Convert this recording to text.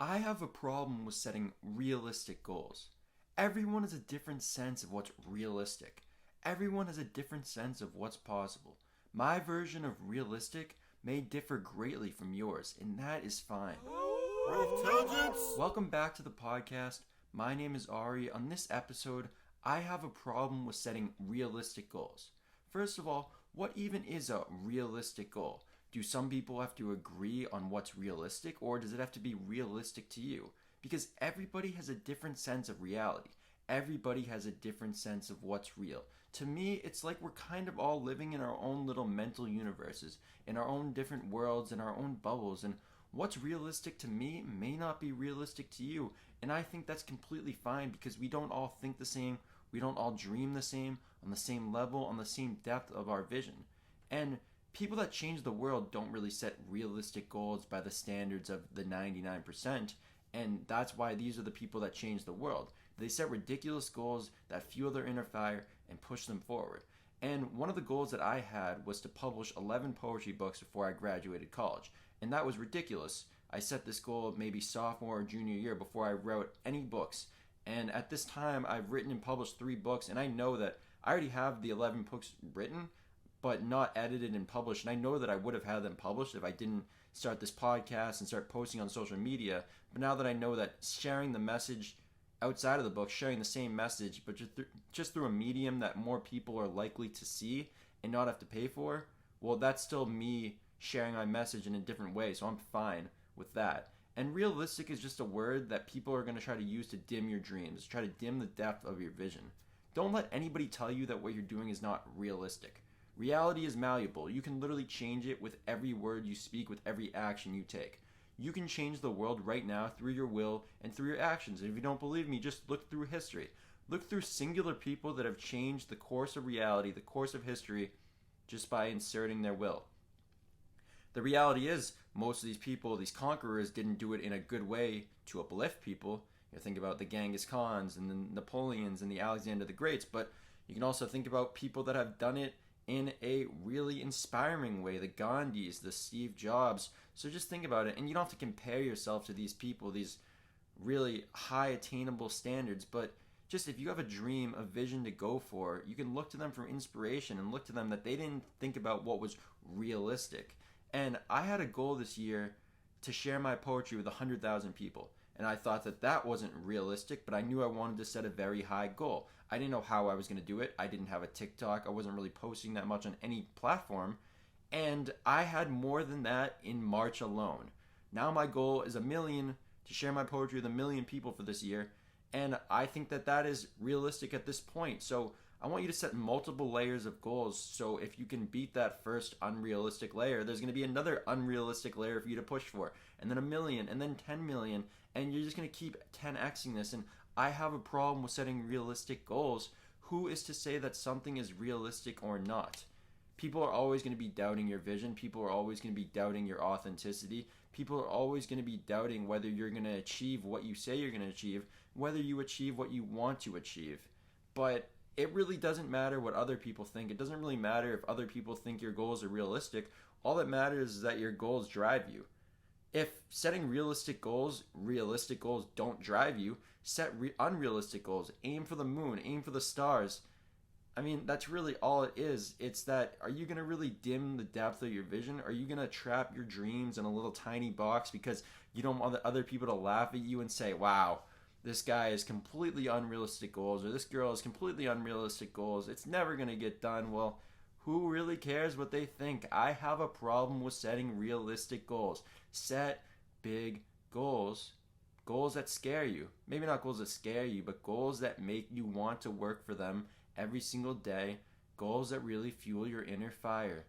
I have a problem with setting realistic goals. Everyone has a different sense of what's realistic. Everyone has a different sense of what's possible. My version of realistic may differ greatly from yours, and that is fine. Wolftelligence! Welcome back to the podcast. My name is R.E. On this episode, I have a problem with setting realistic goals. First of all, what even is a realistic goal? Do some people have to agree on what's realistic, or does it have to be realistic to you? Because everybody has a different sense of reality. Everybody has a different sense of what's real. To me, it's like we're kind of all living in our own little mental universes, in our own different worlds, in our own bubbles, and what's realistic to me may not be realistic to you. And I think that's completely fine because we don't all think the same, we don't all dream the same, on the same level, on the same depth of our vision. And people that change the world don't really set realistic goals by the standards of the 99%, and that's why these are the people that change the world. They set ridiculous goals that fuel their inner fire and push them forward. And one of the goals that I had was to publish 11 poetry books before I graduated college, and that was ridiculous. I set this goal maybe sophomore or junior year before I wrote any books, and at this time I've written and published 3 books, and I know that I already have the 11 books written, but not edited and published. And I know that I would have had them published if I didn't start this podcast and start posting on social media. But now that I know that sharing the message outside of the book, sharing the same message, but just through a medium that more people are likely to see and not have to pay for, well, that's still me sharing my message in a different way. So I'm fine with that. And realistic is just a word that people are going to try to use to dim your dreams, try to dim the depth of your vision. Don't let anybody tell you that what you're doing is not realistic. Reality is malleable. You can literally change it with every word you speak, with every action you take. You can change the world right now through your will and through your actions. And if you don't believe me, just look through history. Look through singular people that have changed the course of reality, the course of history, just by inserting their will. The reality is, most of these people, these conquerors, didn't do it in a good way to uplift people. Think about the Genghis Khans and the Napoleons and the Alexander the Greats, but you can also think about people that have done it in a really inspiring way, the Gandhis, the Steve Jobs. So just think about it, and you don't have to compare yourself to these people, these really high attainable standards, but just if you have a dream, a vision to go for, you can look to them for inspiration and look to them that they didn't think about what was realistic. And I had a goal this year to share my poetry with 100,000 people. And I thought that that wasn't realistic, but I knew I wanted to set a very high goal. I didn't know how I was going to do it. I didn't have a TikTok. I wasn't really posting that much on any platform. And I had more than that in March alone. Now my goal is 1 million, to share my poetry with 1 million people for this year. And I think that that is realistic at this point. So I want you to set multiple layers of goals. So if you can beat that first unrealistic layer, there's going to be another unrealistic layer for you to push for. And then 1 million, and then 10 million. And you're just going to keep 10xing this. And I have a problem with setting realistic goals. Who is to say that something is realistic or not? People are always going to be doubting your vision. People are always going to be doubting your authenticity. People are always going to be doubting whether you're going to achieve what you say you're going to achieve, whether you achieve what you want to achieve. But it really doesn't matter what other people think. It doesn't really matter if other people think your goals are realistic. All that matters is that your goals drive you. If setting realistic goals don't drive you, set unrealistic goals. Aim for the moon, aim for the stars. I mean, that's really all it is. It's that, are you going to really dim the depth of your vision? Are you going to trap your dreams in a little tiny box because you don't want other people to laugh at you and say, wow, this guy has completely unrealistic goals, or this girl has completely unrealistic goals. It's never going to get done. Well, who really cares what they think? I have a problem with setting realistic goals. Set big goals. Goals that scare you. Maybe not goals that scare you, but goals that make you want to work for them every single day. Goals that really fuel your inner fire.